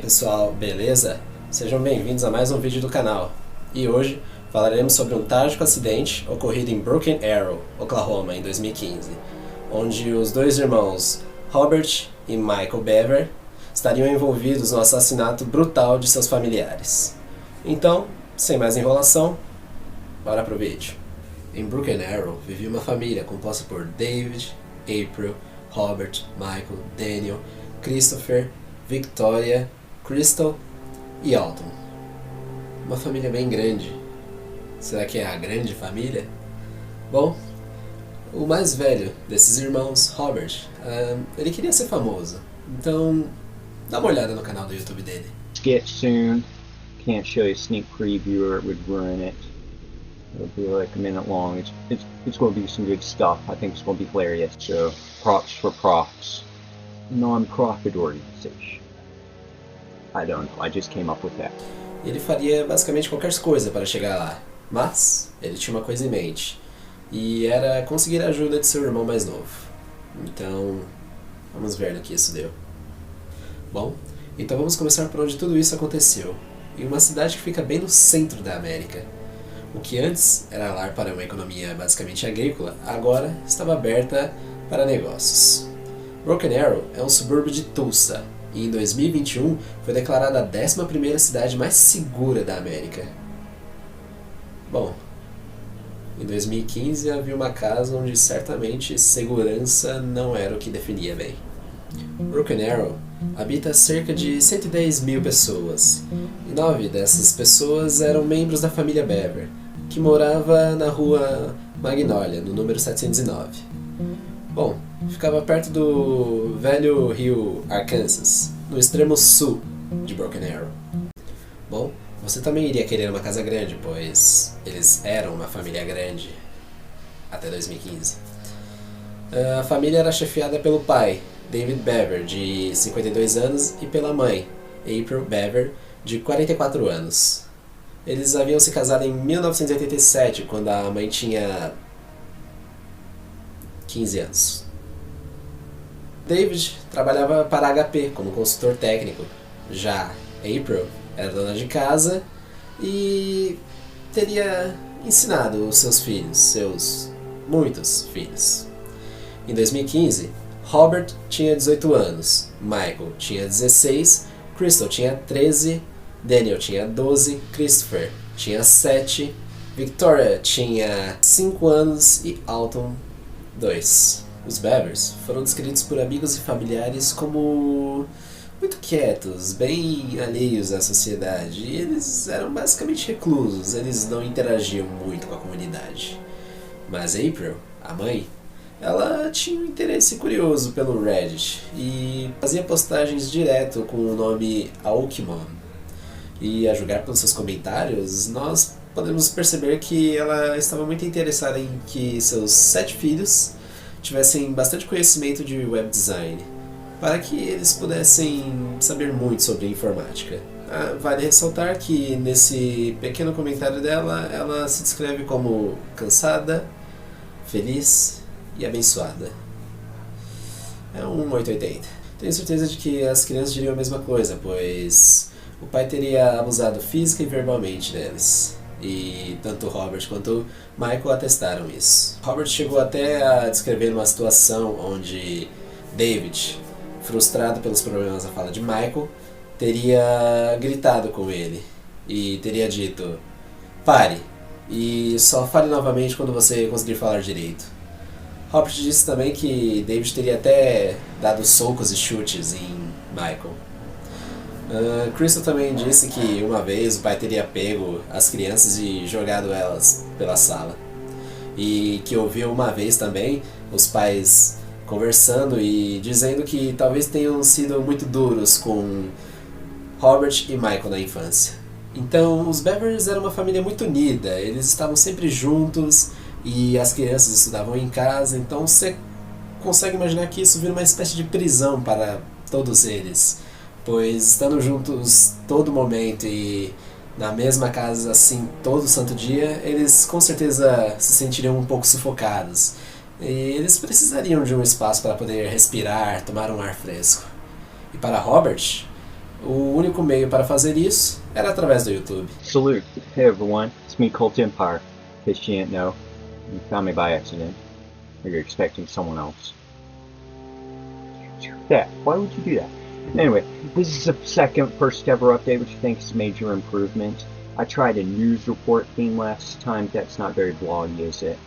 pessoal, beleza? Sejam bem-vindos a mais um vídeo do canal. E hoje falaremos sobre um trágico acidente ocorrido em Broken Arrow, Oklahoma, em 2015, onde os dois irmãos Robert e Michael Bever estariam envolvidos no assassinato brutal de seus familiares. Então, sem mais enrolação, bora pro vídeo. Em Broken Arrow vivia uma família composta por David, April, Robert, Michael, Daniel, Christopher, Victoria, Crystal e Alton. Uma família bem grande. Será que é a grande família? Bom, o mais velho desses irmãos, Robert, ele queria ser famoso. Então, dá uma olhada no canal do YouTube dele. Sketch soon. Can't show you a sneak preview or it would ruin it. It'll be like a minute long. It's going to be some good stuff. I think it's going to be hilarious. So, props for props. Non-profit organization. I don't know. I just came up with that. Ele faria basicamente qualquer coisa para chegar lá, mas ele tinha uma coisa em mente, e era conseguir a ajuda de seu irmão mais novo. Então, vamos ver no que isso deu. Bom, então vamos começar por onde tudo isso aconteceu, em uma cidade que fica bem no centro da América. O que antes era lar para uma economia basicamente agrícola, agora estava aberta para negócios. Broken Arrow é um subúrbio de Tulsa, e em 2021 foi declarada a 11ª cidade mais segura da América. Bom, em 2015 havia uma casa onde certamente segurança não era o que definia bem. Broken Arrow habita cerca de 110 mil pessoas, e 9 dessas pessoas eram membros da família Bever, que morava na rua Magnolia, no número 709. Bom, ficava perto do velho rio Arkansas, no extremo sul de Broken Arrow. Bom, você também iria querer uma casa grande, pois eles eram uma família grande até 2015. A família era chefiada pelo pai, David Bever, de 52 anos, e pela mãe, April Bever, de 44 anos. Eles haviam se casado em 1987, quando a mãe tinha 15 anos. David trabalhava para a HP como consultor técnico. Já April era dona de casa e teria ensinado os seus filhos, seus muitos filhos. Em 2015, Robert tinha 18 anos, Michael tinha 16, Crystal tinha 13, Daniel tinha 12, Christopher tinha 7, Victoria tinha 5 anos e Alton 2. Os Bevers foram descritos por amigos e familiares como muito quietos, bem alheios à sociedade, e eles eram basicamente reclusos, eles não interagiam muito com a comunidade. Mas April, a mãe, ela tinha um interesse curioso pelo Reddit e fazia postagens direto com o nome Aokimon. E a julgar pelos seus comentários, nós podemos perceber que ela estava muito interessada em que seus 7 filhos tivessem bastante conhecimento de web design, para que eles pudessem saber muito sobre informática. Vale ressaltar que nesse pequeno comentário dela, ela se descreve como cansada, feliz e abençoada. É um 880. Tenho certeza de que as crianças diriam a mesma coisa, pois o pai teria abusado física e verbalmente deles. E tanto Robert quanto Michael atestaram isso. Robert chegou até a descrever uma situação onde David, frustrado pelos problemas da fala de Michael, teria gritado com ele e teria dito: "Pare, e só fale novamente quando você conseguir falar direito." Robert disse também que David teria até dado socos e chutes em Michael. Crystal também disse que uma vez o pai teria pego as crianças e jogado elas pela sala. E que ouviu uma vez também os pais conversando e dizendo que talvez tenham sido muito duros com Robert e Michael na infância. Então, os Bevers eram uma família muito unida, eles estavam sempre juntos e as crianças estudavam em casa, então você consegue imaginar que isso vira uma espécie de prisão para todos eles. Pois estando juntos todo momento e na mesma casa assim todo santo dia, eles com certeza se sentiriam um pouco sufocados. E eles precisariam de um espaço para poder respirar, tomar um ar fresco. E para Robert, O único meio para fazer isso era através do YouTube. Salute. Hey everyone, it's me, Cult Empire. In case you didn't know, you found me by accident. Or you're expecting someone else. Yeah, why would you do that? Anyway, this is the first ever update, which I think is a major improvement. I tried a news report theme last time. That's not very vloggy, is it?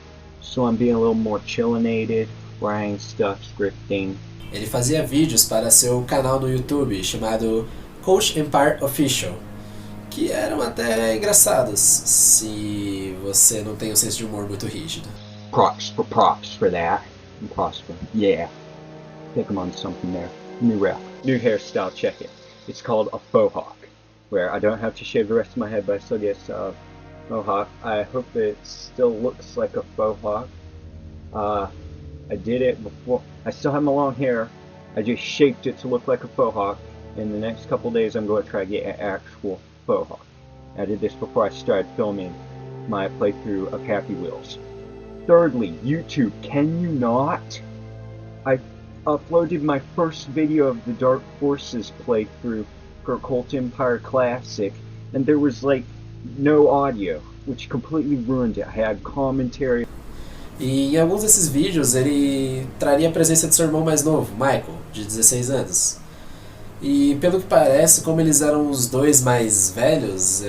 So I'm being a little more chillinated, writing stuff, scripting. Ele fazia vídeos para seu canal no YouTube chamado Coach Empire Official, que eram até engraçados, se você não tem um senso de humor muito rígido. Props for that. And prosper. Yeah. I think I'm on something there. New rep. New hairstyle, check it. It's called a faux hawk, where I don't have to shave the rest of my head, but I still get a mohawk. I hope it still looks like a faux hawk. I did it before. I still have my long hair. I just shaped it to look like a faux hawk. In the next couple days, I'm going to try to get an actual faux hawk. I did this before I started filming my playthrough of Happy Wheels. Thirdly, YouTube, can you not? I uploaded my first video of the Dark Forces playthrough for Cult Empire Classic, and there was like no audio, which completely ruined it. I had commentary. E em alguns desses vídeos ele traria a presença de seu irmão mais novo, Michael, de 16 anos. E pelo que parece, como eles eram os dois mais velhos,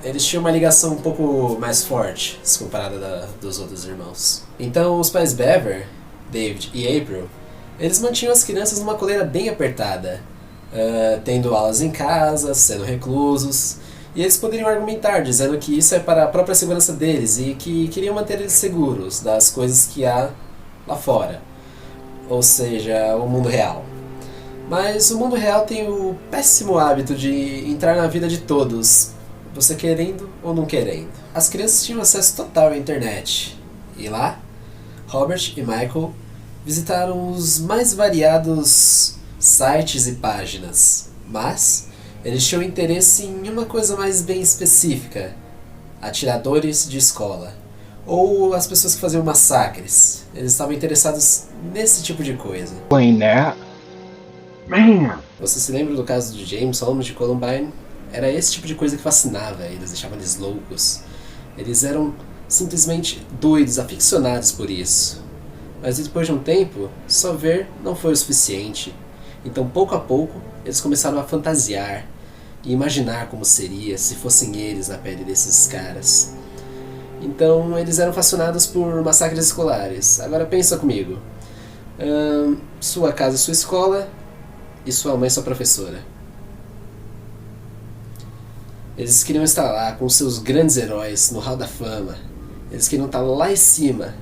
eles tinham uma ligação um pouco mais forte, se comparada dos outros irmãos. Então os pais Bever, David e April, eles mantinham as crianças numa coleira bem apertada, tendo aulas em casa, sendo reclusos, e eles poderiam argumentar, dizendo que isso é para a própria segurança deles e que queriam manter eles seguros das coisas que há lá fora, ou seja, o mundo real. Mas o mundo real tem o péssimo hábito de entrar na vida de todos, você querendo ou não querendo. As crianças tinham acesso total à internet, e lá, Robert e Michael visitaram os mais variados sites e páginas, mas eles tinham interesse em uma coisa mais bem específica: atiradores de escola, ou as pessoas que faziam massacres. Eles estavam interessados nesse tipo de coisa. Explain that. Man. Você se lembra do caso de James Holmes de Columbine? Era esse tipo de coisa que fascinava eles, deixava eles loucos. Eles eram simplesmente doidos, aficionados por isso. Mas depois de um tempo, só ver não foi o suficiente. Então, pouco a pouco, eles começaram a fantasiar e imaginar como seria se fossem eles na pele desses caras. Então, eles eram fascinados por massacres escolares. Agora pensa comigo. Sua casa, sua escola, e sua mãe, sua professora. Eles queriam estar lá com seus grandes heróis no hall da fama. Eles queriam estar lá em cima.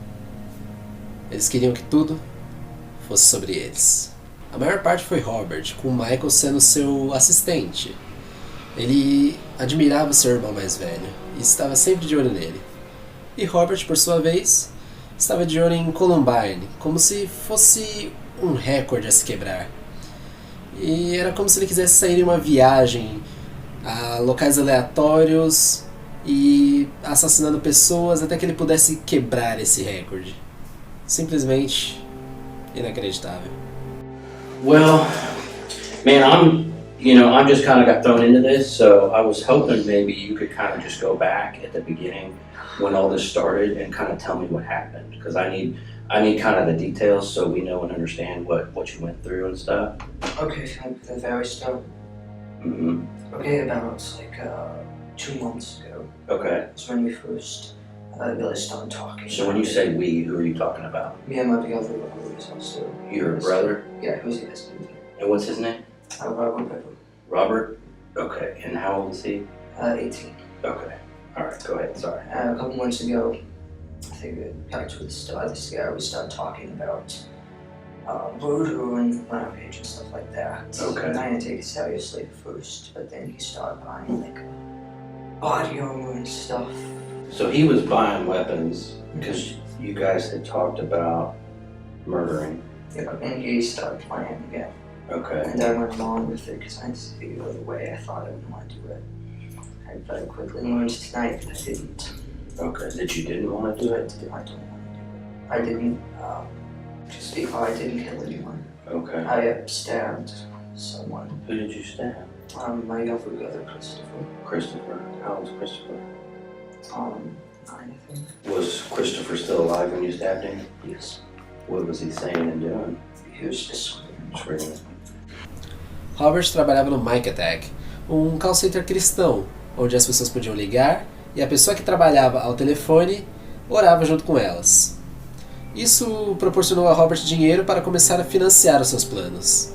Eles queriam que tudo fosse sobre eles. A maior parte foi Robert, com Michael sendo seu assistente. Ele admirava seu irmão mais velho e estava sempre de olho nele. E Robert, por sua vez, estava de olho em Columbine, como se fosse um recorde a se quebrar. E era como se ele quisesse sair em uma viagem a locais aleatórios e assassinando pessoas até que ele pudesse quebrar esse recorde. Simplesmente inacreditável. Well, man, I'm just kind of got thrown into this, so I was hoping maybe you could kind of just go back at the beginning when all this started and kind of tell me what happened, because I need kind of the details so we know and understand what you went through and stuff. Okay, from the very start. Mm-hmm. Okay, about like 2 months ago. Okay. That's when we first really started talking. So when you say we, who are you talking about? Me and my other brother was also. Your brother? Yeah, who's the best dude? And what's his name? Robert Pepper. Robert? Okay. And how old is he? 18. Okay. All right. Go ahead. Sorry. A couple months ago, I think back to the start of this year, we started talking about voodoo and rampage and stuff like that. Okay. And I didn't take it seriously at first, but then he started buying like body armor and stuff. So he was buying weapons because you guys had talked about murdering. Yeah, and he started playing again. Okay. And I went along with it because I didn't see the other way I thought I would want to do it. I very quickly learned tonight that I didn't. Okay. That you didn't want to do it? I don't want to do it. I didn't, I didn't kill anyone. Okay. I stabbed someone. Who did you stab? My younger brother, Christopher. Christopher. How old's Christopher? 9, I think. Was Christopher still alive when you stabbed him? Yes. What was he saying and doing? He was just Screaming. Robert trabalhava no Mike Attack, um call center cristão, onde as pessoas podiam ligar e a pessoa que trabalhava ao telefone orava junto com elas. Isso proporcionou a Robert dinheiro para começar a financiar os seus planos.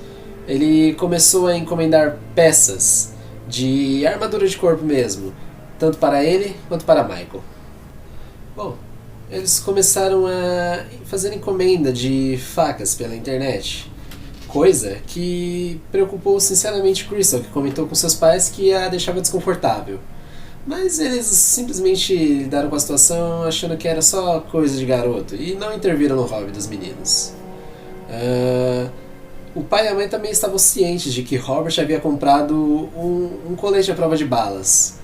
Ele começou a encomendar peças de armadura de corpo mesmo, tanto para ele quanto para Michael. Bom, eles começaram a fazer encomenda de facas pela internet, coisa que preocupou sinceramente Crystal, que comentou com seus pais que a deixava desconfortável. Mas eles simplesmente lidaram com a situação achando que era só coisa de garoto e não interviram no hobby dos meninos. O pai e a mãe também estavam cientes de que Robert havia comprado um colete à prova de balas.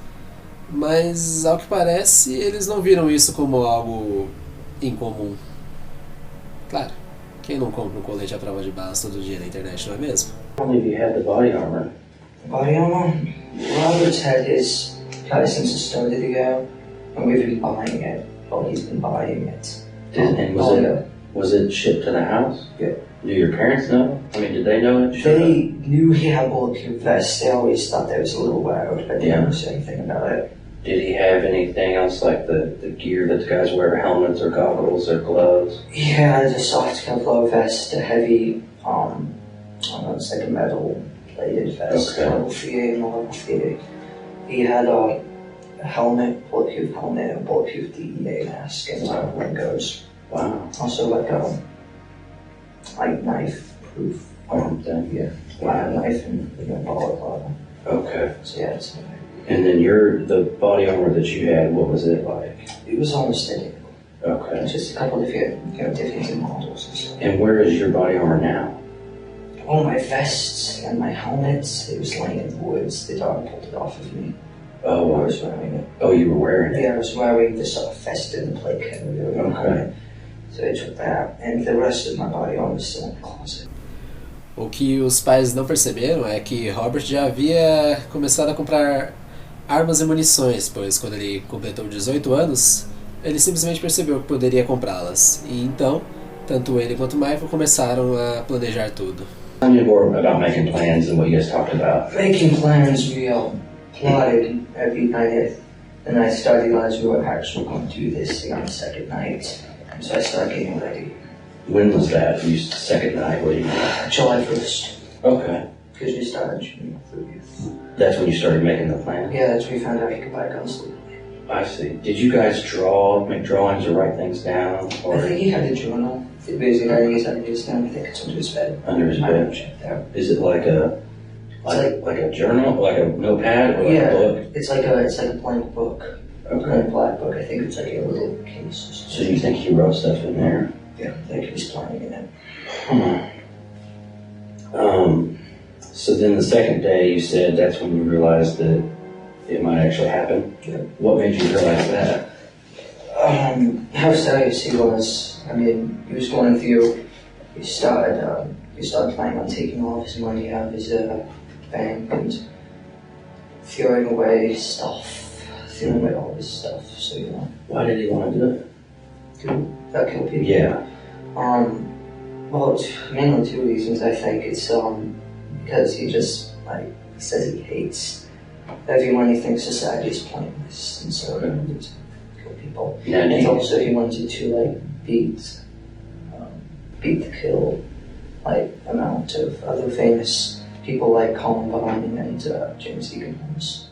Mas, ao que parece, eles não viram isso como algo incomum. Claro, quem não compra um colete à prova de balas todo dia na internet, não é mesmo? How many of you had the body armor? Body armor? Robert's had his kind of since it started ago, and we've been buying it. Well, he's been buying it. And was it shipped to the house? Yeah. Do your parents know? I mean, did they know it? They knew he had bulletproof vests. They always thought that was a little loud, but they Yeah. never said anything about it. Did he have anything else like the gear that the guys wear, helmets or goggles or gloves? He had a soft Kevlar vest, a heavy, I don't know, it's like a metal plated vest, Okay. level 3A and a level 3A. He had a helmet, bulletproof helmet, a bulletproof DEA mask, and windows. Wow. Also like a knife-proof Arm thing. yeah, Wow. knife and bullet level. Okay. So yeah, it's, And then the body armor that you had, what was it like? it was almost identical. Okay. Just a couple different, different models and stuff. And where is your body armor now? All my vests and my helmets, it was laying in the woods. The dog pulled it off of me. I Oh, was wearing it. oh, you were wearing it. Yeah, I was wearing the sort of vest and the plate carrier and Okay. helmet. So I took that, and the rest of my body armor was still in the closet. O que os pais não perceberam é que Robert já havia começado a comprar armas e munições, pois quando ele completou 18 anos, ele simplesmente percebeu que poderia comprá-las. E então, tanto ele quanto Michael começaram a planejar tudo. Tell me more about making plans and what you guys talked about. Making plans, we plotted every night, and I started as we were actually going to do this thing on the second night. So I started getting ready. When was that? You second night? What do you mean? July 1st, Okay. because we started June 30th. That's when you started making the plan? Yeah, that's when we found out you could buy guns legally. I see. Did you guys make drawings or write things down? I Or think he had a journal. He basically writing his ideas down. I think it's under his bed. under his I haven't bed? checked out. Is it like a journal, like a notepad or like Yeah. a book? It's like a blank book. A Okay. blank black book. I think it's like a little case. or So something. you think he wrote stuff in there? Yeah, like he's planning in it. So then the second day you said that's when you realized that it might actually happen? Yeah. What made you realize that? How serious he was. I mean, he was going through. He started planning on taking all of his money out of his bank and throwing away all of his stuff. So Why did he want to do it? to kill people. Yeah. Well, it's mainly two reasons. I think it's because he just he says he hates everyone. He thinks society is pointless, and so he wanted to kill people. Now, And also he wanted to beat the kill amount of other famous people like Columbine and James Egan Holmes.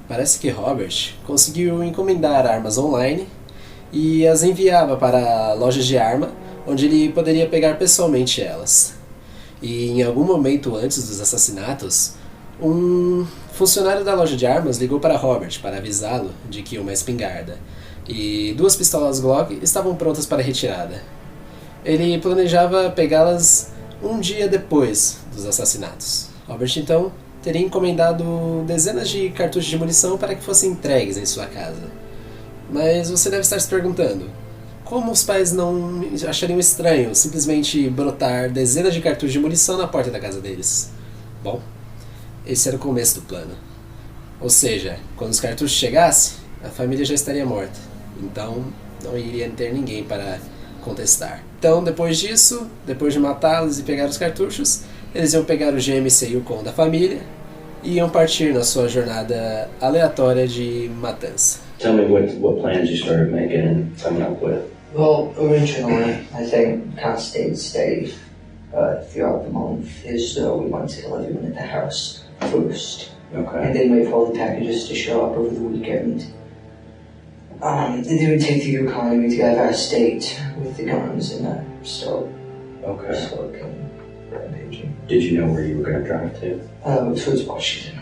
Parece que Robert conseguiu encomendar armas online e as enviava para lojas de arma, onde ele poderia pegar pessoalmente elas. E em algum momento antes dos assassinatos, um funcionário da loja de armas ligou para Robert para avisá-lo de que uma espingarda e 2 pistolas Glock estavam prontas para retirada. Ele planejava pegá-las um dia depois dos assassinatos. Robert então teria encomendado dezenas de cartuchos de munição para que fossem entregues em sua casa. Mas você deve estar se perguntando, como os pais não achariam estranho simplesmente brotar dezenas de cartuchos de munição na porta da casa deles? Bom, esse era o começo do plano. Ou seja, quando os cartuchos chegassem, a família já estaria morta. Então, não iria ter ninguém para contestar. Então, depois disso, depois de matá-los e pegar os cartuchos, eles iam pegar o GMC Yukon da família e iam partir na sua jornada aleatória de matança. Tell me what plans you started making and coming up with. Well, originally, I think kind of stayed steady throughout the month. Is we wanted to kill everyone at the house first, Okay. and then wait for all the packages to show up over the weekend. And then we take the Yukon and we to our state with the guns and start Okay. killing, rampaging. Did you know where you were going to drive to? Towards Washington.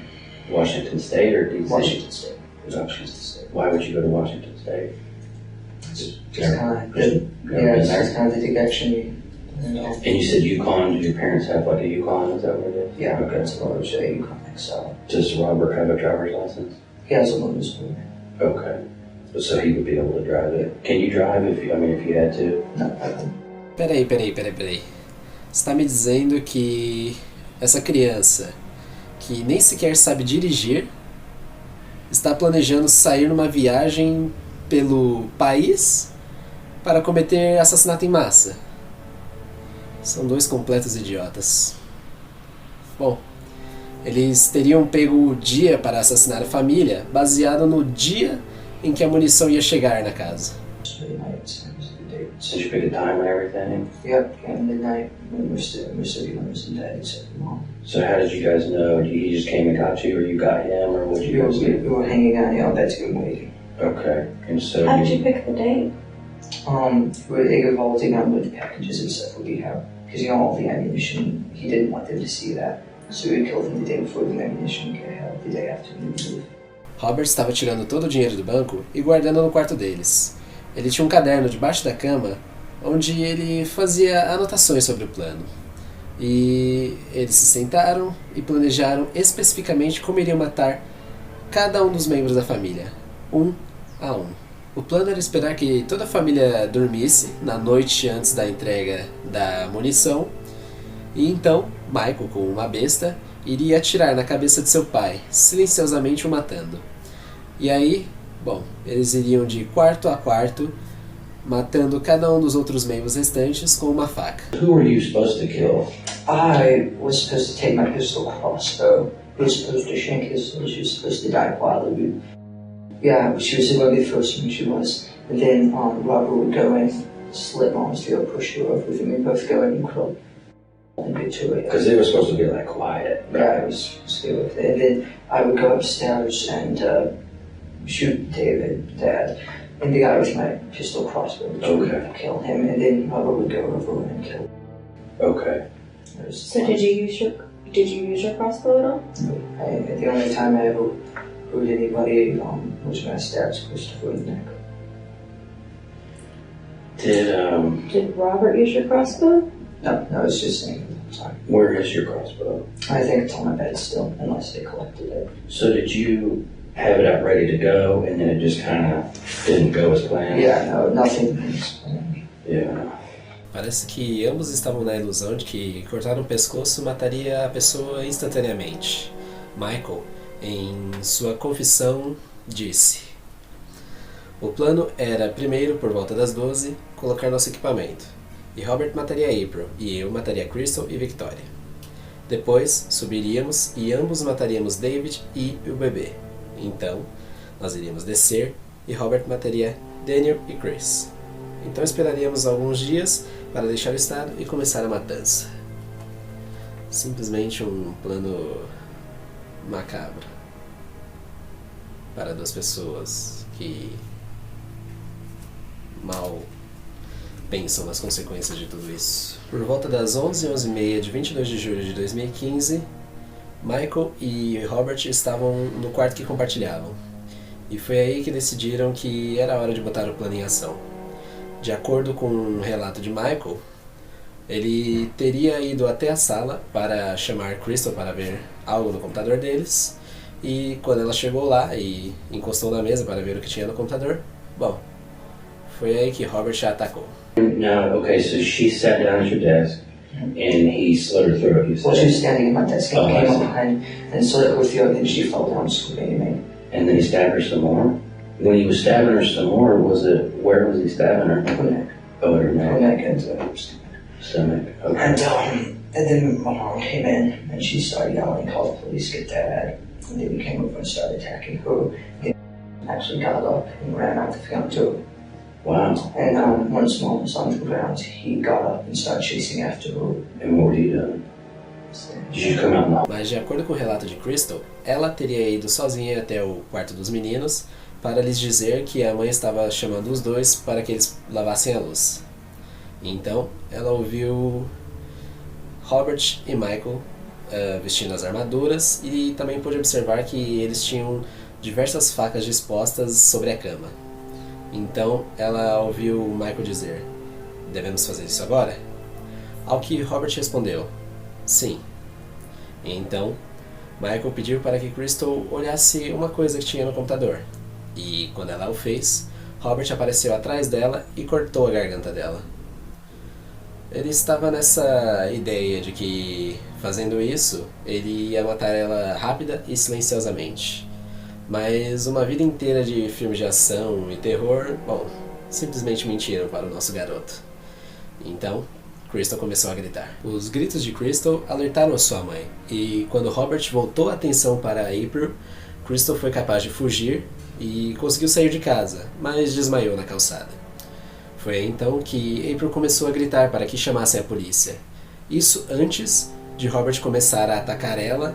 Washington State or D.C.? Washington State. Washington State. Why would you go to Washington State? Just Never- kind of, Never yeah, been it's there? just kind of the direction. And, And you said Yukon. Did your parents have like a Yukon? Is that what it is? yeah, Okay. that's a large Yukon XL. Does Robert have a driver's license? He has a loan spoon. Okay. So he would be able to drive it. Can you drive if you had to? No, I don't. Peraí. Você está me dizendo que essa criança, que nem sequer sabe dirigir, está planejando sair numa viagem pelo país para cometer assassinato em massa? São dois completos idiotas. Bom, eles teriam pego o dia para assassinar a família baseado no dia em que a munição ia chegar na casa. It's really nice. The dates. Did you pick a time and everything? Yep, and midnight when most everyone was in bed except for mom. So how did you guys know? He just came and got you, or you got him, or what did We you were, guys we, do? we were hanging out, yeah, that's good waiting. Okay. And so How did you pick the date? They were holding on with the packages and stuff we have. Because, all the ammunition, he didn't want them to see that. So we killed him the day before the ammunition got held, the day after we leave. Robert estava tirando todo o dinheiro do banco e guardando no quarto deles. Ele tinha um caderno debaixo da cama onde ele fazia anotações sobre o plano. E eles se sentaram e planejaram especificamente como iriam matar cada um dos membros da família, um a um. O plano era esperar que toda a família dormisse na noite antes da entrega da munição, e então Michael, como uma besta, iria atirar na cabeça de seu pai, silenciosamente o matando. E aí, bom, eles iriam de quarto a quarto, matando cada um dos outros membros restantes com uma faca. who were you supposed to kill? I was supposed to take my pistol crossbow. He was supposed to shank his soul. She was supposed to die quietly. Yeah, she was going to be the first one, she was. And then Robert would go in, slit mom's throat, push her over with him, and both go in and crawl and get to it. Because they were supposed to be like quiet. Yeah, I was scared with it. And then I would go upstairs and shoot David, Dad, and the guy with my pistol crossbow would Okay. kill him, and then Robert would go over and kill him. Okay. So did you use your crossbow at all? The only time I ever hurt anybody was when I stabbed Christopher in the neck. Did Robert use your crossbow? No, it's just saying. Sorry. Where is your crossbow? I think it's on my bed still, unless they collected it. So did you have it out ready to go, and then it just kind of didn't go as planned? Yeah, no, nothing explained. Yeah. Parece que ambos estavam na ilusão de que cortar o pescoço mataria a pessoa instantaneamente. Michael, em sua confissão, disse: o plano era, primeiro, por volta das 12, colocar nosso equipamento, e Robert mataria April, e eu mataria Crystal e Victoria. Depois, subiríamos e ambos mataríamos David e o bebê. Então, nós iríamos descer e Robert mataria Daniel e Chris. Então esperaríamos alguns dias para deixar o estado e começar a matança. Simplesmente um plano macabro para duas pessoas que mal pensam nas consequências de tudo isso. Por volta das 11h de 22 de julho de 2015, Michael e Robert estavam no quarto que compartilhavam. E foi aí que decidiram que era hora de botar o plano em ação. De acordo com um relato de Michael, ele teria ido até a sala para chamar Crystal para ver algo no computador deles, e quando ela chegou lá e encostou na mesa para ver o que tinha no computador, bom, foi aí que Robert a atacou. Now, okay, so she sat down at your desk, and he slit her throat, you Well, she was said. standing in my desk and Oh, I came up see. behind and slit her throat, and she fell down screaming at me. And then he stabbed her some more? When he was stabbing her some more, where was he stabbing her? Her neck. Oh, her Her neck. neck and her stomach. Stomach. Okay. And then my mom came in and she started yelling, call the police, get dad. And then he came over and started attacking her. He actually got up and ran out the front door. Wow. And once mom was on the ground, he got up and started chasing after her. And what were you doing? Did you come out in the hall? Mas de acordo com o relato de Crystal, ela teria ido sozinha até o quarto dos meninos para lhes dizer que a mãe estava chamando os dois para que eles lavassem a luz. Então, ela ouviu Robert e Michael vestindo as armaduras e também pôde observar que eles tinham diversas facas dispostas sobre a cama. Então, ela ouviu Michael dizer: devemos fazer isso agora? Ao que Robert respondeu: sim. Então, Michael pediu para que Crystal olhasse uma coisa que tinha no computador. E quando ela o fez, Robert apareceu atrás dela e cortou a garganta dela. Ele estava nessa ideia de que, fazendo isso, ele ia matar ela rápida e silenciosamente. Mas uma vida inteira de filmes de ação e terror, bom, simplesmente mentiram para o nosso garoto. Então, Crystal começou a gritar. Os gritos de Crystal alertaram a sua mãe, e quando Robert voltou a atenção para April, Crystal foi capaz de fugir e conseguiu sair de casa, mas desmaiou na calçada. Foi então que April começou a gritar para que chamassem a polícia. Isso antes de Robert começar a atacar ela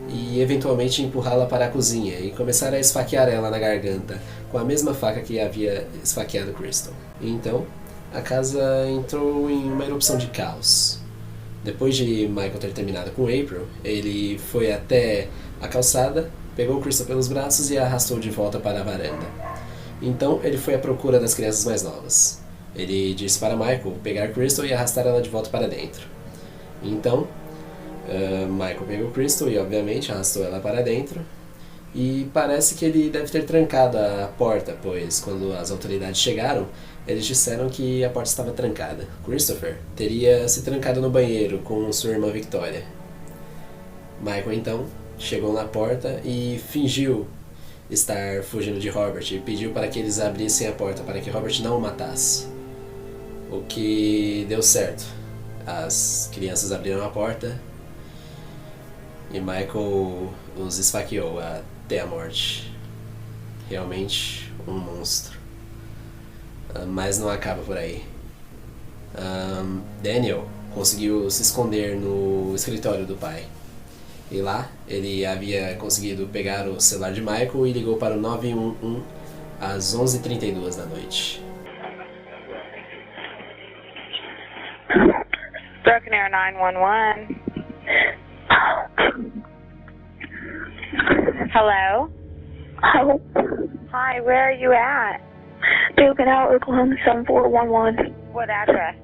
e eventualmente empurrá-la para a cozinha e começar a esfaquear ela na garganta com a mesma faca que havia esfaqueado Crystal. Então, a casa entrou em uma erupção de caos. Depois de Michael ter terminado com April, ele foi até a calçada, pegou Crystal pelos braços e a arrastou de volta para a varanda. Então ele foi à procura das crianças mais novas. Ele disse para Michael pegar Crystal e arrastar ela de volta para dentro. Então, Michael pegou Crystal e obviamente arrastou ela para dentro. E parece que ele deve ter trancado a porta, pois quando as autoridades chegaram, eles disseram que a porta estava trancada. Christopher teria se trancado no banheiro com sua irmã Victoria. Michael então chegou na porta e fingiu estar fugindo de Robert e pediu para que eles abrissem a porta para que Robert não o matasse. O que deu certo. As crianças abriram a porta e Michael os esfaqueou até a morte. Realmente um monstro. Mas não acaba por aí. Daniel conseguiu se esconder no escritório do pai. E lá ele havia conseguido pegar o celular de Michael e ligou para o 911 às 11h32 da noite. Broken Arrow 911. Hello? Hello. Hi, where are you at? Broken Arrow, Oklahoma 7411. What address?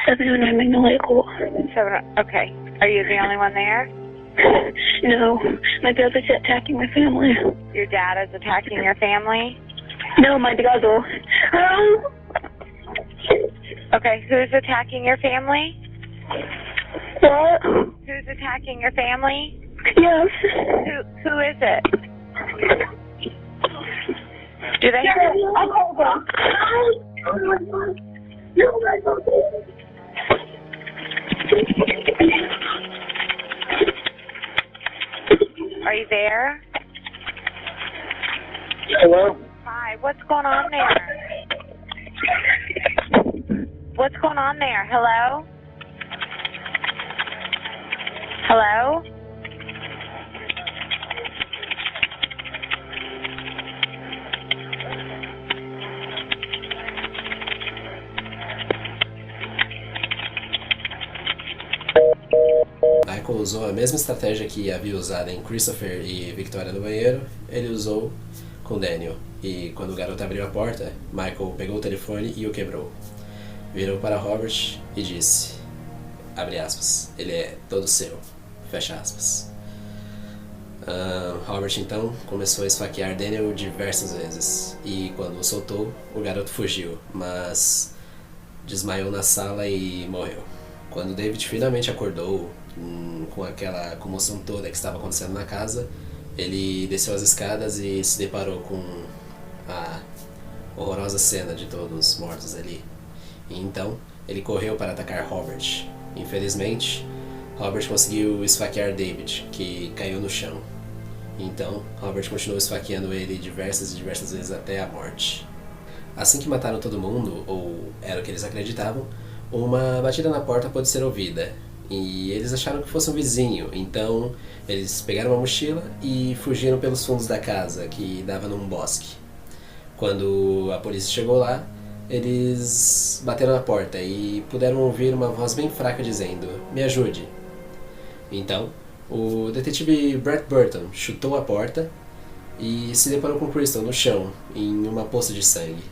709 Magnolia Court. Okay. Are you the only one there? No, my brother's attacking my family. Your dad is attacking your family? No, my brother. Okay, who's attacking your family? What? Who's attacking your family? Yes. Who is it? Do they I'll call them. Are you there? Hello? Hi, what's going on there? What's going on there? Hello? Hello? Michael usou a mesma estratégia que havia usado em Christopher e Victoria no banheiro, ele usou com Daniel. E quando o garoto abriu a porta, Michael pegou o telefone e o quebrou. Virou para Robert e disse, abre aspas, ele é todo seu, fecha aspas. Robert então começou a esfaquear Daniel diversas vezes. E quando o soltou, o garoto fugiu, mas desmaiou na sala e morreu. Quando David finalmente acordou com aquela comoção toda que estava acontecendo na casa, ele desceu as escadas e se deparou com a horrorosa cena de todos mortos ali. E então, ele correu para atacar Robert. Infelizmente, Robert conseguiu esfaquear David, que caiu no chão. Então, Robert continuou esfaqueando ele diversas vezes até a morte. Assim que mataram todo mundo, ou era o que eles acreditavam, uma batida na porta pôde ser ouvida. E eles acharam que fosse um vizinho, então eles pegaram uma mochila e fugiram pelos fundos da casa, que dava num bosque. Quando a polícia chegou lá, eles bateram na porta e puderam ouvir uma voz bem fraca dizendo: "Me ajude." Então, o detetive Brett Burton chutou a porta e se deparou com Crystal no chão, em uma poça de sangue.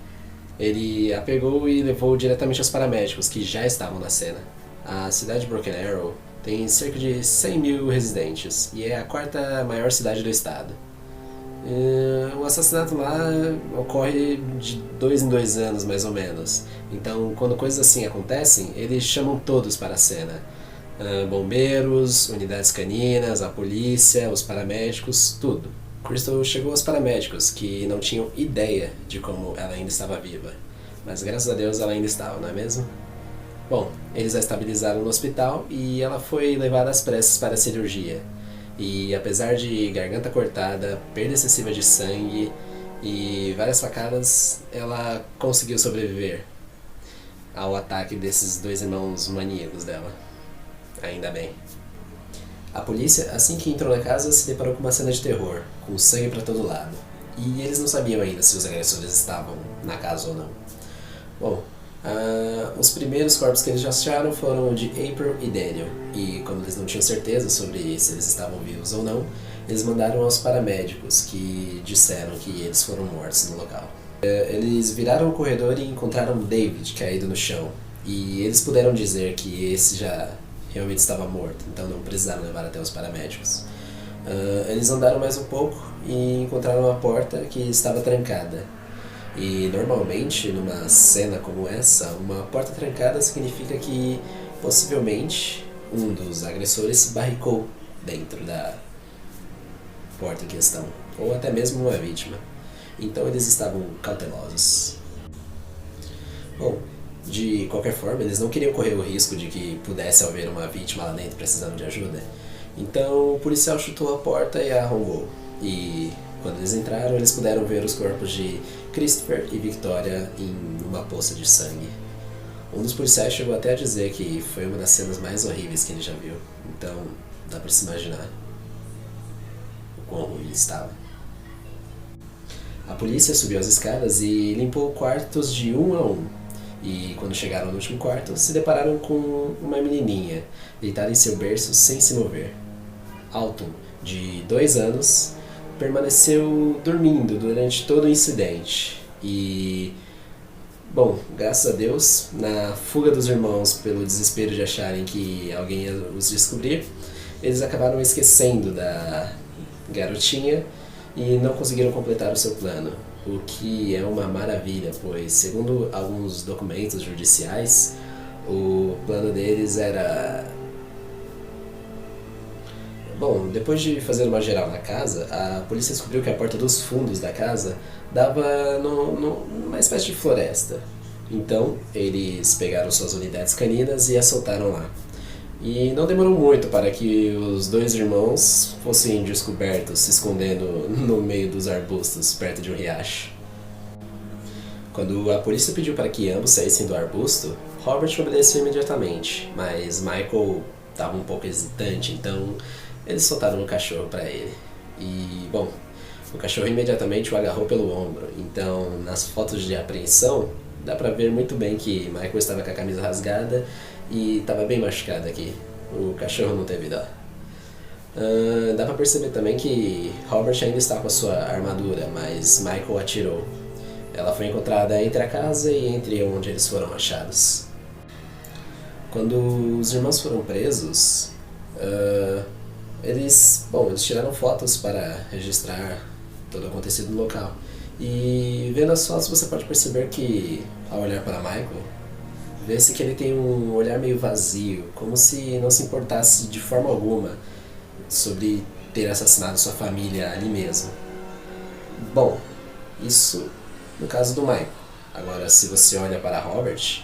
Ele a pegou e levou diretamente aos paramédicos, que já estavam na cena. A cidade de Broken Arrow tem cerca de 100 mil residentes e é a quarta maior cidade do estado. O assassinato lá ocorre de 2 em 2 anos, mais ou menos. Então, quando coisas assim acontecem, eles chamam todos para a cena. Bombeiros, unidades caninas, a polícia, os paramédicos, tudo. Crystal chegou aos paramédicos, que não tinham ideia de como ela ainda estava viva. Mas graças a Deus ela ainda estava, não é mesmo? Bom, eles a estabilizaram no hospital e ela foi levada às pressas para a cirurgia. E apesar de garganta cortada, perda excessiva de sangue e várias facadas, ela conseguiu sobreviver ao ataque desses 2 irmãos maníacos dela. Ainda bem. A polícia, assim que entrou na casa, se deparou com uma cena de terror, com sangue para todo lado. E eles não sabiam ainda se os agressores estavam na casa ou não. Bom, os primeiros corpos que eles acharam foram de April e Daniel. E como eles não tinham certeza sobre se eles estavam vivos ou não, eles mandaram aos paramédicos, que disseram que eles foram mortos no local. Eles viraram o corredor e encontraram David caído no chão. E eles puderam dizer que esse já realmente estava morto, então não precisaram levar até os paramédicos. Eles andaram mais um pouco e encontraram uma porta que estava trancada. E normalmente, numa cena como essa, uma porta trancada significa que possivelmente um dos agressores se barricou dentro da porta em questão, ou até mesmo uma vítima. Então eles estavam cautelosos. Bom, de qualquer forma, eles não queriam correr o risco de que pudesse haver uma vítima lá dentro precisando de ajuda. Então o policial chutou a porta e a arrombou. E quando eles entraram, eles puderam ver os corpos de Christopher e Victoria em uma poça de sangue. Um dos policiais chegou até a dizer que foi uma das cenas mais horríveis que ele já viu. Então dá pra se imaginar o quão ruim estava. A polícia subiu as escadas e limpou quartos de um a um. E quando chegaram no último quarto, se depararam com uma menininha deitada em seu berço sem se mover. Alton, de 2 anos, permaneceu dormindo durante todo o incidente. E, bom, graças a Deus, na fuga dos irmãos pelo desespero de acharem que alguém ia os descobrir, eles acabaram esquecendo da garotinha e não conseguiram completar o seu plano. O que é uma maravilha, pois, segundo alguns documentos judiciais, o plano deles era... Bom, depois de fazer uma geral na casa, a polícia descobriu que a porta dos fundos da casa dava numa espécie de floresta. Então, eles pegaram suas unidades caninas e a soltaram lá. E não demorou muito para que os 2 irmãos fossem descobertos se escondendo no meio dos arbustos, perto de um riacho. Quando a polícia pediu para que ambos saíssem do arbusto, Robert obedeceu imediatamente, mas Michael estava um pouco hesitante, então eles soltaram o cachorro para ele. E, bom, o cachorro imediatamente o agarrou pelo ombro, então nas fotos de apreensão dá para ver muito bem que Michael estava com a camisa rasgada e estava bem machucado aqui. O cachorro não teve dó. Dá pra perceber também que Robert ainda está com a sua armadura, mas Michael atirou. Ela foi encontrada entre a casa e entre onde eles foram achados. Quando os irmãos foram presos, eles tiraram fotos para registrar todo o acontecido no local. E vendo as fotos você pode perceber que, ao olhar para Michael, Vê-se que ele tem um olhar meio vazio, como se não se importasse de forma alguma sobre ter assassinado sua família ali mesmo. Bom, isso no caso do Michael. Agora, se você olha para Robert,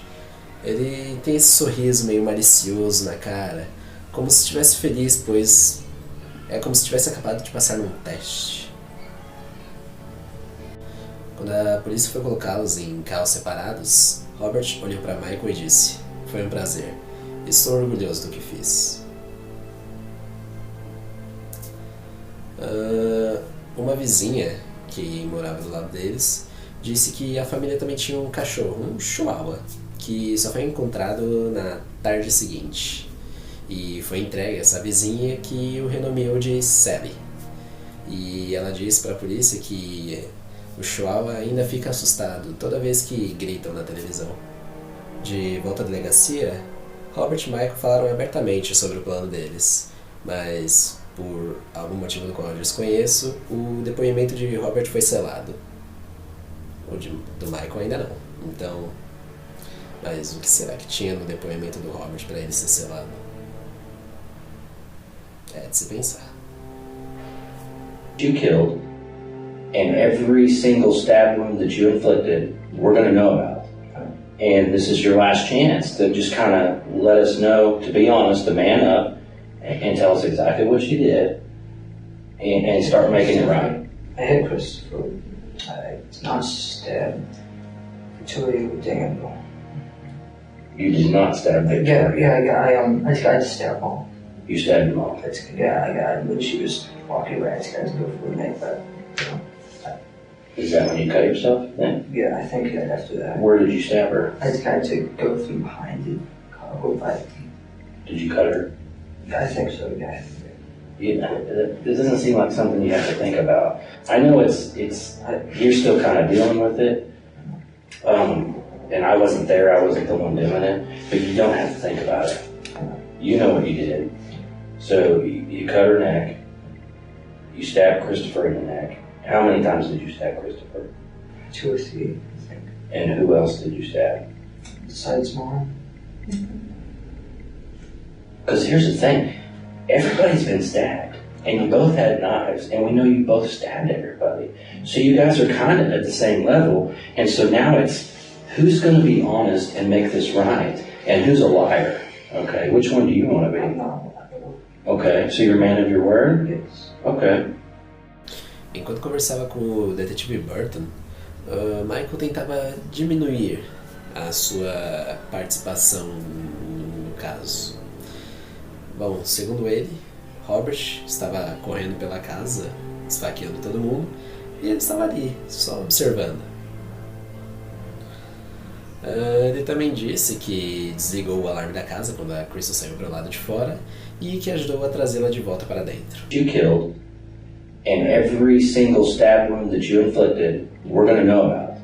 ele tem esse sorriso meio malicioso na cara, como se estivesse feliz, pois é como se tivesse acabado de passar num teste. Quando a polícia foi colocá-los em carros separados, Robert olhou para Michael e disse: "Foi um prazer. Estou orgulhoso do que fiz." Uma vizinha que morava do lado deles disse que a família também tinha um cachorro, um chihuahua, que só foi encontrado na tarde seguinte. E foi entregue a essa vizinha, que o renomeou de Sally. E ela disse para a polícia que o chihuahua ainda fica assustado toda vez que gritam na televisão. De volta à delegacia, Robert e Michael falaram abertamente sobre o plano deles, mas por algum motivo do qual eu desconheço, o depoimento de Robert foi selado. O do Michael ainda não. Então, mas o que será que tinha no depoimento do Robert para ele ser selado? É de se pensar. You killed, and every single stab wound that you inflicted, we're going to know about. And this is your last chance to just kind of let us know, to be honest, to man up and tell us exactly what you did and start making it right. I hit Christopher. I not stabbed Victoria with Daniel. You did not stab Victoria. I just stabbed mom. You stabbed your mom. When she was walking around, I just got to go for a neck, but, Is that when you cut yourself then? yeah, I think after that. Where did you stab her? I just got to go through behind it, go by the teeth. Did you cut her? I think so, yeah. This doesn't seem like something you have to think about. I know you're still kind of dealing with it. And I wasn't there, I wasn't the one doing it, but you don't have to think about it. You know what you did. So you cut her neck, you stabbed Christopher in the neck. How many times did you stab Christopher? 2 or 3, I think. And who else did you stab? Besides mom. Because here's the thing, everybody's been stabbed, and you both had knives, and we know you both stabbed everybody. So you guys are kind of at the same level, and so now it's who's going to be honest and make this right, and who's a liar, okay? Which one do you want to I'm be? not. Okay, so you're a man of your word? Yes. Okay. Enquanto conversava com o detetive Burton, Michael tentava diminuir a sua participação no caso. Bom, segundo ele, Robert estava correndo pela casa, esfaqueando todo mundo, e ele estava ali, só observando. Ele também disse que desligou o alarme da casa quando a Crystal saiu para o lado de fora e que ajudou a trazê-la de volta para dentro. You killed, and every single stab wound that you inflicted, we're going to know about.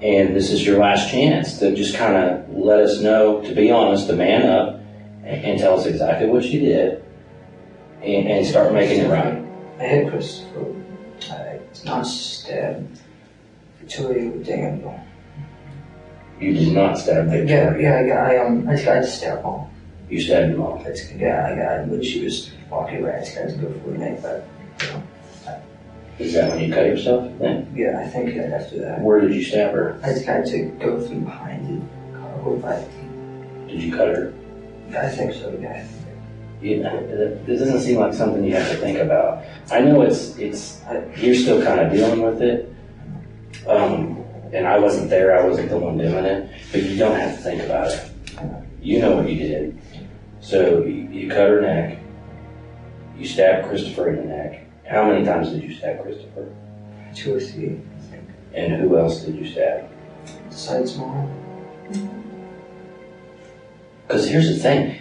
And this is your last chance to just kind of let us know, to be honest, to man up and tell us exactly what you did and start making it right. I hit Christopher. I not stabbed Victoria with Daniel. You did not stab Victoria. I just got to stab mom. You stabbed your mom. When she was walking around, I just got to go for a neck, but, Is that when you cut yourself then? yeah, I think after that. Where did you stab her? I just got to go through behind it, go by the teeth. Did you cut her? I think so, yeah. This doesn't seem like something you have to think about. I know you're still kind of dealing with it. And I wasn't there, I wasn't the one doing it, but you don't have to think about it. You know what you did. So you cut her neck, you stabbed Christopher in the neck. How many times did you stab Christopher? 2 or 3, I think. And who else did you stab? Besides mom. Because here's the thing,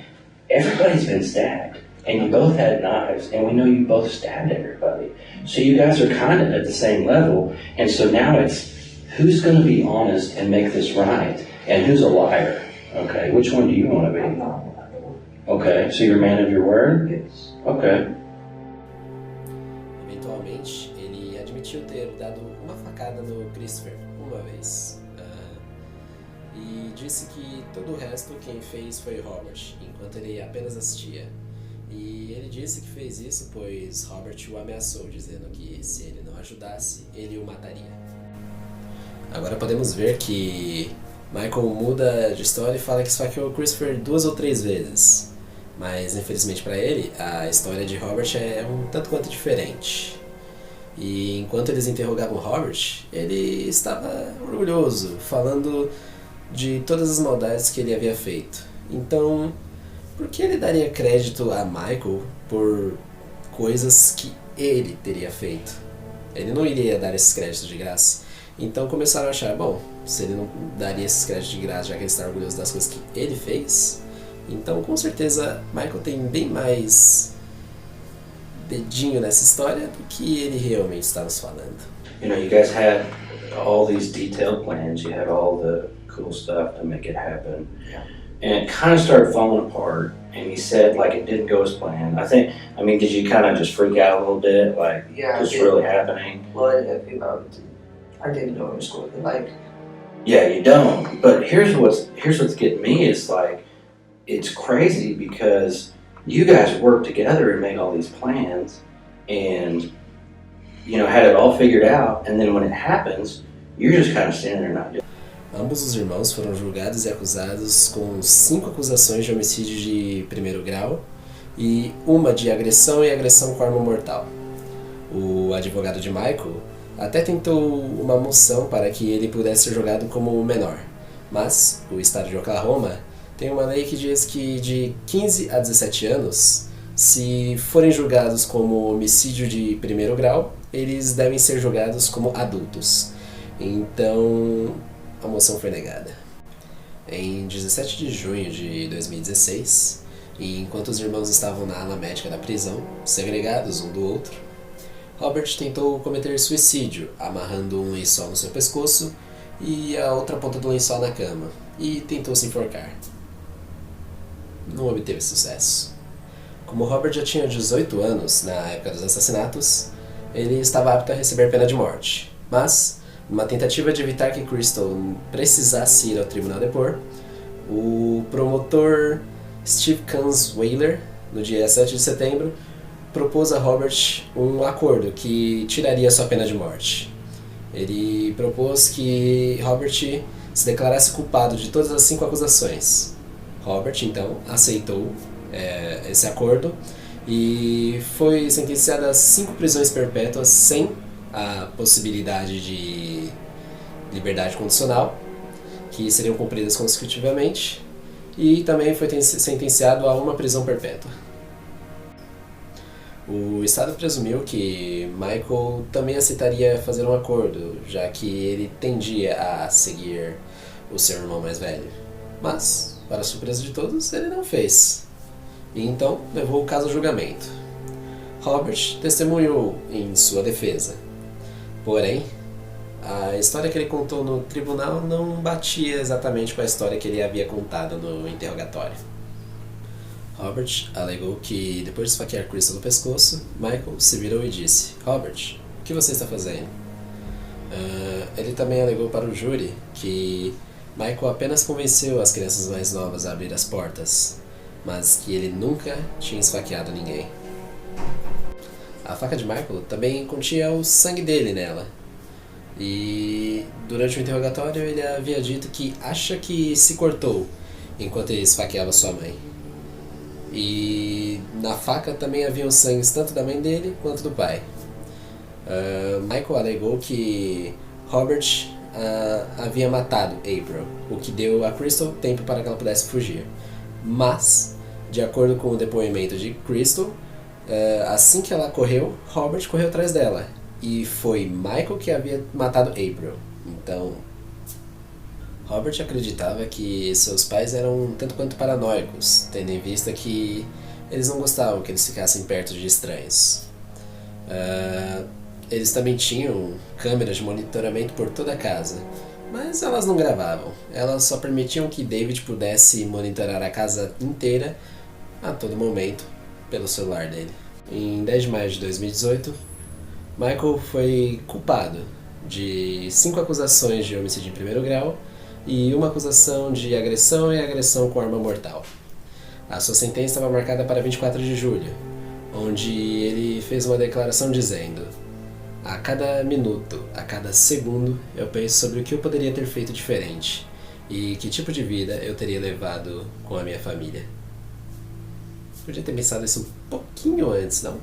everybody's been stabbed, and you both had knives, and we know you both stabbed everybody. So you guys are kind of at the same level, and so now it's who's going to be honest and make this right, and who's a liar, okay? Which one do you want to I'm be? not. Okay, so you're a man of your word? Yes. Okay. Eventualmente, ele admitiu ter dado uma facada no Christopher uma vez. E disse que todo o resto quem fez foi Robert, enquanto ele apenas assistia. E ele disse que fez isso pois Robert o ameaçou, dizendo que se ele não ajudasse, ele o mataria. Agora podemos ver que Michael muda de história e fala que esfaqueou Christopher 2 ou 3 vezes. Mas infelizmente para ele, a história de Robert é um tanto quanto diferente. E enquanto eles interrogavam Robert, ele estava orgulhoso, falando de todas as maldades que ele havia feito. Então, por que ele daria crédito a Michael por coisas que ele teria feito? Ele não iria dar esses créditos de graça. Então começaram a achar, bom, se ele não daria esses créditos de graça já que ele está orgulhoso das coisas que ele fez, então com certeza Michael tem bem mais dedinho nessa história do que ele realmente está nos falando. You know, you guys had all these detailed plans, you had all the cool stuff to make it happen. Yeah. And it kind of started falling apart, and you said like it didn't go as planned. I mean, did you kind of just freak out a little bit, like Yeah, I what's did. really happening? Well, I didn't know it was going to like. Yeah, you don't. But here's what's getting me is like, it's crazy because you guys worked together and made all these plans, and you know, had it all figured out, and then when it happens, you're just kind of standing there not doing. Ambos os irmãos foram julgados e acusados com 5 acusações de homicídio de primeiro grau e uma de agressão e agressão com arma mortal. O advogado de Michael até tentou uma moção para que ele pudesse ser julgado como menor, mas o estado de Oklahoma tem uma lei que diz que de 15 a 17 anos, se forem julgados como homicídio de primeiro grau, eles devem ser julgados como adultos. Então, a moção foi negada. Em 17 de junho de 2016, e enquanto os irmãos estavam na ala médica da prisão, segregados um do outro, Robert tentou cometer suicídio, amarrando um lençol no seu pescoço e a outra ponta do lençol na cama, e tentou se enforcar. Não obteve sucesso. Como Robert já tinha 18 anos na época dos assassinatos, ele estava apto a receber pena de morte, mas numa tentativa de evitar que Crystal precisasse ir ao tribunal depor, o promotor Steve Kinsweiler, no dia 7 de setembro, propôs a Robert um acordo que tiraria sua pena de morte. Ele propôs que Robert se declarasse culpado de todas as 5 acusações. Robert, então, aceitou esse acordo e foi sentenciado a 5 prisões perpétuas sem a possibilidade de liberdade condicional, que seriam cumpridas consecutivamente, e também foi sentenciado a 1 prisão perpétua. O Estado presumiu que Michael também aceitaria fazer um acordo, já que ele tendia a seguir o seu irmão mais velho. Mas, para surpresa de todos, ele não fez. E então levou o caso a julgamento. Robert testemunhou em sua defesa. Porém, a história que ele contou no tribunal não batia exatamente com a história que ele havia contado no interrogatório. Robert alegou que, depois de esfaquear Crystal no pescoço, Michael se virou e disse: "Robert, o que você está fazendo?" Ele também alegou para o júri que Michael apenas convenceu as crianças mais novas a abrir as portas, mas que ele nunca tinha esfaqueado ninguém. A faca de Michael também continha o sangue dele nela. E durante o interrogatório ele havia dito que acha que se cortou enquanto ele esfaqueava sua mãe. E na faca também haviam sangues tanto da mãe dele quanto do pai. Michael alegou que Robert havia matado April, o que deu a Crystal tempo para que ela pudesse fugir. Mas, de acordo com o depoimento de Crystal, assim que ela correu, Robert correu atrás dela. E foi Michael que havia matado April. Então, Robert acreditava que seus pais eram um tanto quanto paranoicos, tendo em vista que eles não gostavam que eles ficassem perto de estranhos. Eles também tinham câmeras de monitoramento por toda a casa, mas elas não gravavam. Elas só permitiam que David pudesse monitorar a casa inteira a todo momento pelo celular dele. Em 10 de maio de 2018, Michael foi culpado de 5 acusações de homicídio em primeiro grau e uma acusação de agressão e agressão com arma mortal. A sua sentença estava marcada para 24 de julho, onde ele fez uma declaração dizendo: "A cada minuto, a cada segundo, eu penso sobre o que eu poderia ter feito diferente e que tipo de vida eu teria levado com a minha família." Podia ter pensado isso um pouquinho antes, não?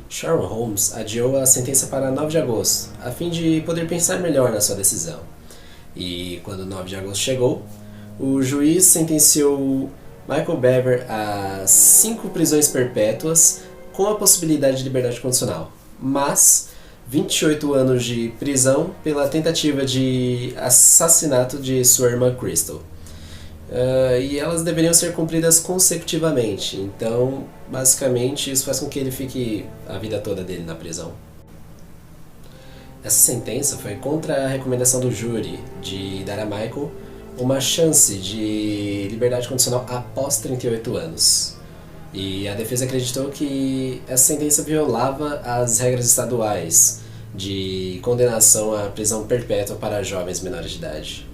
Sharon Holmes adiou a sentença para 9 de agosto, a fim de poder pensar melhor na sua decisão. E quando 9 de agosto chegou, o juiz sentenciou Michael Bevere a 5 prisões perpétuas com a possibilidade de liberdade condicional, mas 28 anos de prisão pela tentativa de assassinato de sua irmã Crystal. E elas deveriam ser cumpridas consecutivamente, então basicamente isso faz com que ele fique a vida toda dele na prisão. Essa sentença foi contra a recomendação do júri de dar a Michael uma chance de liberdade condicional após 38 anos. E a defesa acreditou que essa sentença violava as regras estaduais de condenação à prisão perpétua para jovens menores de idade.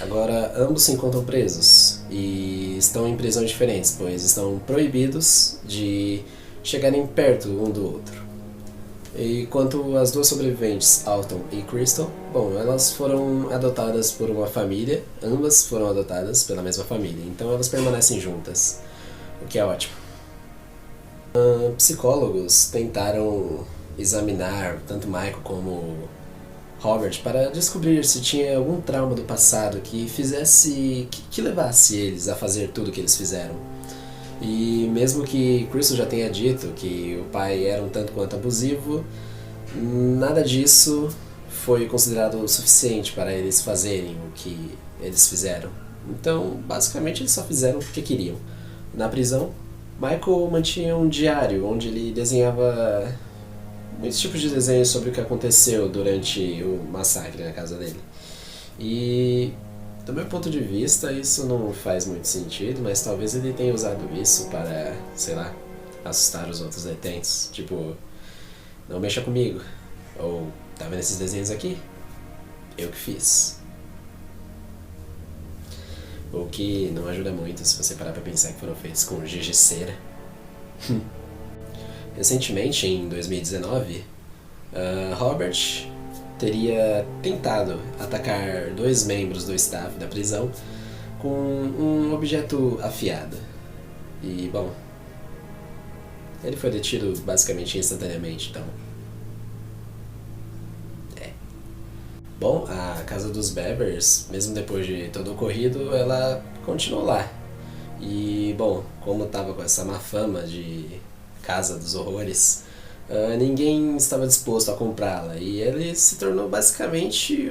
Agora, ambos se encontram presos e estão em prisões diferentes, pois estão proibidos de chegarem perto um do outro. E quanto às duas sobreviventes, Alton e Crystal, bom, elas foram adotadas por uma família, ambas foram adotadas pela mesma família, então elas permanecem juntas, o que é ótimo. Psicólogos tentaram examinar tanto Michael como Robert para descobrir se tinha algum trauma do passado que levasse eles a fazer tudo o que eles fizeram. E mesmo que Crystal já tenha dito que o pai era um tanto quanto abusivo, nada disso foi considerado o suficiente para eles fazerem o que eles fizeram. Então, basicamente, eles só fizeram porque queriam. Na prisão, Michael mantinha um diário onde ele desenhava muitos tipos de desenhos sobre o que aconteceu durante o massacre na casa dele. E, do meu ponto de vista, isso não faz muito sentido, mas talvez ele tenha usado isso para, sei lá, assustar os outros detentos. Tipo, não mexa comigo. Ou, tá vendo esses desenhos aqui? Eu que fiz. O que não ajuda muito se você parar pra pensar que foram feitos com giz de cera. Recentemente, em 2019, Robert teria tentado atacar 2 membros do staff da prisão com um objeto afiado. E, bom, ele foi detido basicamente instantaneamente, então. Bom, a casa dos Bevers, mesmo depois de todo o ocorrido, ela continuou lá. E, bom, como estava com essa má fama de Casa dos Horrores, ninguém estava disposto a comprá-la. E ele se tornou basicamente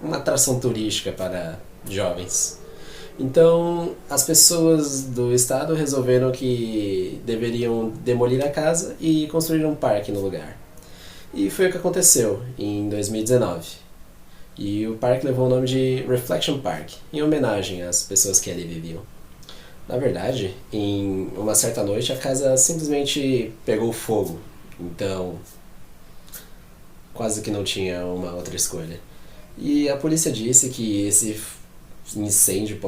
uma atração turística para jovens. Então, as pessoas do estado resolveram que deveriam demolir a casa e construir um parque no lugar. E foi o que aconteceu em 2019. E o parque levou o nome de Reflection Park, em homenagem às pessoas que ali viviam. Na verdade, em uma certa noite, a casa simplesmente pegou fogo. Então, quase que não tinha uma outra escolha. E a polícia disse que esse incêndio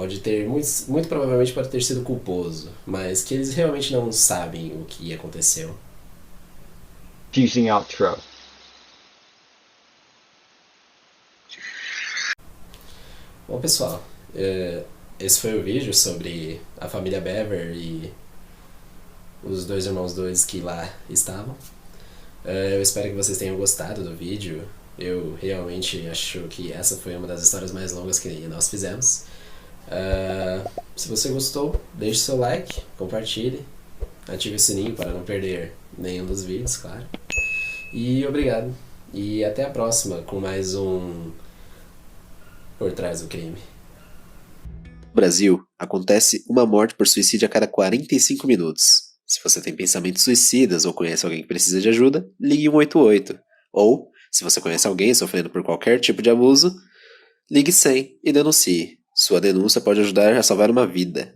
muito provavelmente pode ter sido culposo, mas que eles realmente não sabem o que aconteceu. Teasing outro. Bom, pessoal, esse foi o vídeo sobre a família Bever e os 2 irmãos doidos que lá estavam. Eu espero que vocês tenham gostado do vídeo. Eu realmente acho que essa foi uma das histórias mais longas que nós fizemos. Se você gostou, deixe seu like, compartilhe, ative o sininho para não perder nenhum dos vídeos, claro. E obrigado. E até a próxima com mais um Por Trás do Crime. No Brasil, acontece uma morte por suicídio a cada 45 minutos. Se você tem pensamentos suicidas ou conhece alguém que precisa de ajuda, ligue 188. Ou, se você conhece alguém sofrendo por qualquer tipo de abuso, ligue 100 e denuncie. Sua denúncia pode ajudar a salvar uma vida.